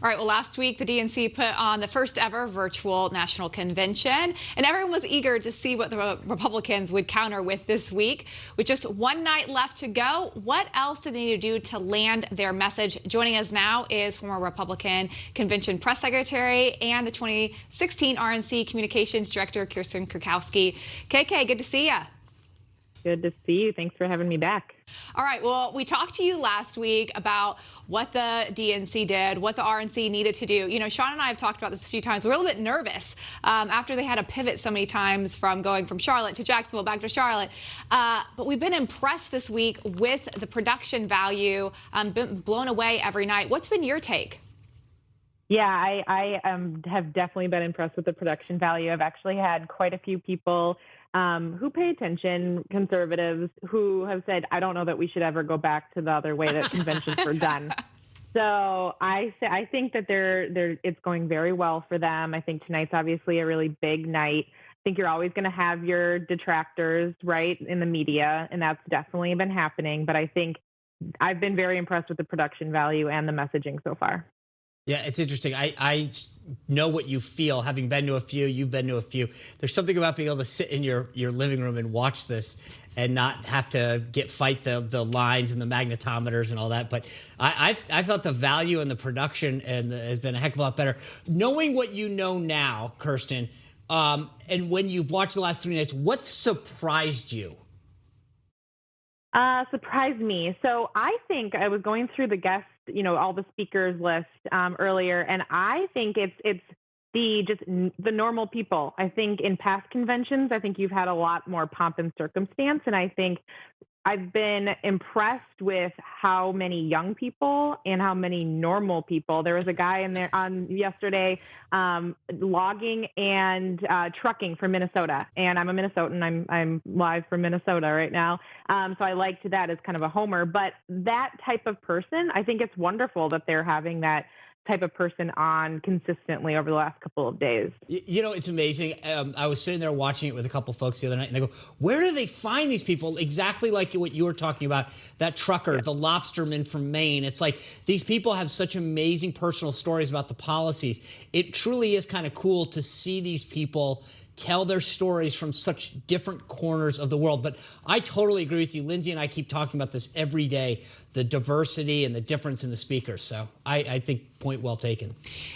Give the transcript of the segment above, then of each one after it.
All right, well, last week, the DNC put on the first ever virtual national convention, and everyone was eager to see what the Republicans would counter with this week. With just one night left to go, what else do they need to do to land their message? Joining us now is former Republican convention press secretary and the 2016 RNC communications director, Kirsten Kukowski. KK, good to see you. Good to see you. Thanks for having me back. All right. Well, we talked to you last week about what the DNC did, what the RNC needed to do. You know, Sean and I have talked about this a few times. We're a little bit nervous after they had to pivot so many times from going from Charlotte to Jacksonville back to Charlotte. But we've been impressed this week with the production value, been blown away every night. What's been your take? Yeah, I have definitely been impressed with the production value. I've actually had quite a few people who pay attention, conservatives, who have said, I don't know that we should ever go back to the other way that conventions were done. So I think that it's going very well for them. I think tonight's obviously a really big night. I think you're always going to have your detractors, right, in the media, and that's definitely been happening. But I think I've been very impressed with the production value and the messaging so far. Yeah, it's interesting. I know what you feel, having been to a few, you've been to a few. There's something about being able to sit in your living room and watch this and not have to fight the lines and the magnetometers and all that. But I've thought the value and the production has been a heck of a lot better. Knowing what you know now, Kirsten, and when you've watched the last 3 nights, what surprised you? Surprised me. So I think I was going through the guests, all the speakers list earlier, and I think it's the normal people. I think in past conventions, I think you've had a lot more pomp and circumstance, and I think I've been impressed with how many young people and how many normal people. There was a guy in there on yesterday logging and trucking from Minnesota, and I'm a Minnesotan. I'm live from Minnesota right now, so I liked that as kind of a homer. But that type of person, I think it's wonderful that they're having that type of person on consistently over the last couple of days. It's amazing. I was sitting there watching it with a couple folks the other night, and they go, where do they find these people? Exactly like what you were talking about, that trucker, the lobsterman from Maine. It's like these people have such amazing personal stories about the policies. It truly is kind of cool to see these people tell their stories from such different corners of the world. But I totally agree with you. Lindsay and I keep talking about this every day, the diversity and the difference in the speakers. So I think point well taken.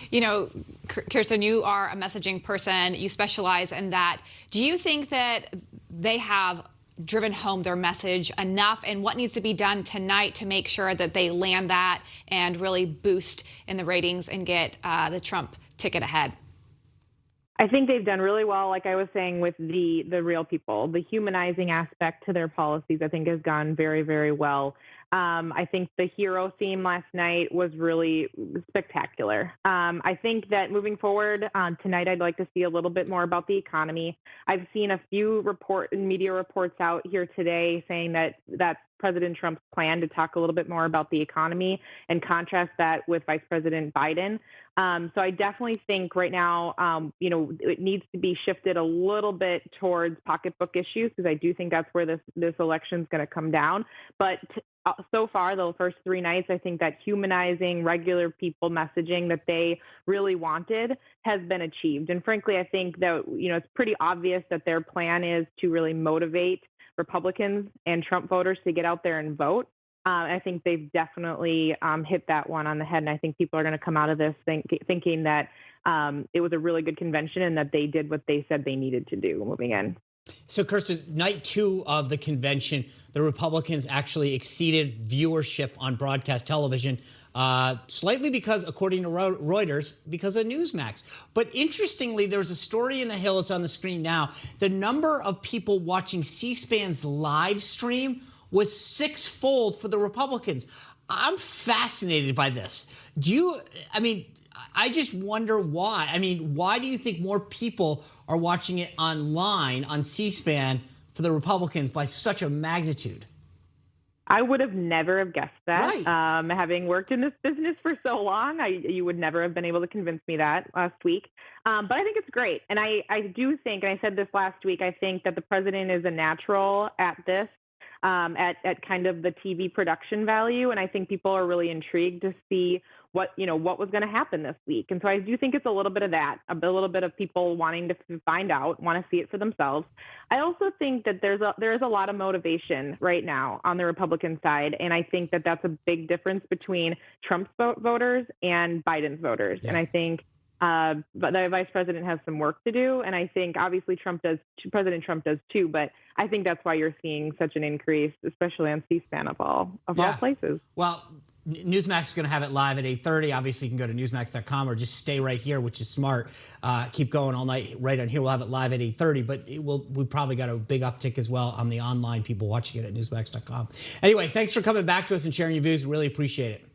You know, Kirsten, you are a messaging person. You specialize in that. Do you think that they have driven home their message enough, and what needs to be done tonight to make sure that they land that and really boost in the ratings and get the Trump ticket ahead? I think they've done really well, like I was saying, with the real people. The humanizing aspect to their policies, I think, has gone very, very well. I think the hero theme last night was really spectacular. I think that moving forward tonight, I'd like to see a little bit more about the economy. I've seen a few media reports out here today saying that that's President Trump's plan to talk a little bit more about the economy and contrast that with Vice President Biden. So I definitely think right now, it needs to be shifted a little bit towards pocketbook issues, because I do think that's where this election is going to come down. But so far, the first 3 nights, I think that humanizing regular people messaging that they really wanted has been achieved. And frankly, I think that, it's pretty obvious that their plan is to really motivate Republicans and Trump voters to get out there and vote. I think they've definitely hit that one on the head. And I think people are going to come out of this thinking that it was a really good convention and that they did what they said they needed to do moving in. So, Kirsten, night 2 of the convention, the Republicans actually exceeded viewership on broadcast television, slightly because, according to Reuters, because of Newsmax. But interestingly, there's a story in the Hill, it's on the screen now. The number of people watching C-SPAN's live stream was 6-fold for the Republicans. I'm fascinated by this. I just wonder why. Why do you think more people are watching it online on C-SPAN for the Republicans by such a magnitude? I would have never have guessed that. Right. Having worked in this business for so long, you would never have been able to convince me that last week. But I think it's great. And I do think, and I said this last week, I think that the president is a natural at this. at kind of the TV production value. And I think people are really intrigued to see what was going to happen this week. And so I do think it's a little bit of that, a little bit of people wanting to find out, want to see it for themselves. I also think that there is a lot of motivation right now on the Republican side. And I think that that's a big difference between Trump's voters and Biden's voters. Yeah. And I think but the vice president has some work to do. And I think obviously President Trump does too. But I think that's why you're seeing such an increase, especially on C-SPAN of all places. Well, Newsmax is going to have it live at 8:30. Obviously, you can go to newsmax.com or just stay right here, which is smart. Keep going all night right on here. We'll have it live at 8:30, but we probably got a big uptick as well on the online people watching it at newsmax.com. Anyway, thanks for coming back to us and sharing your views. Really appreciate it.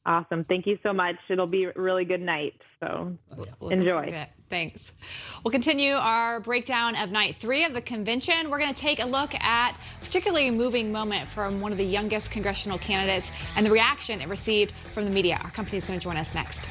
Awesome. Thank you so much. It'll be a really good night. So enjoy. Thanks. We'll continue our breakdown of night 3 of the convention. We're going to take a look at a particularly moving moment from one of the youngest congressional candidates and the reaction it received from the media. Our company is going to join us next.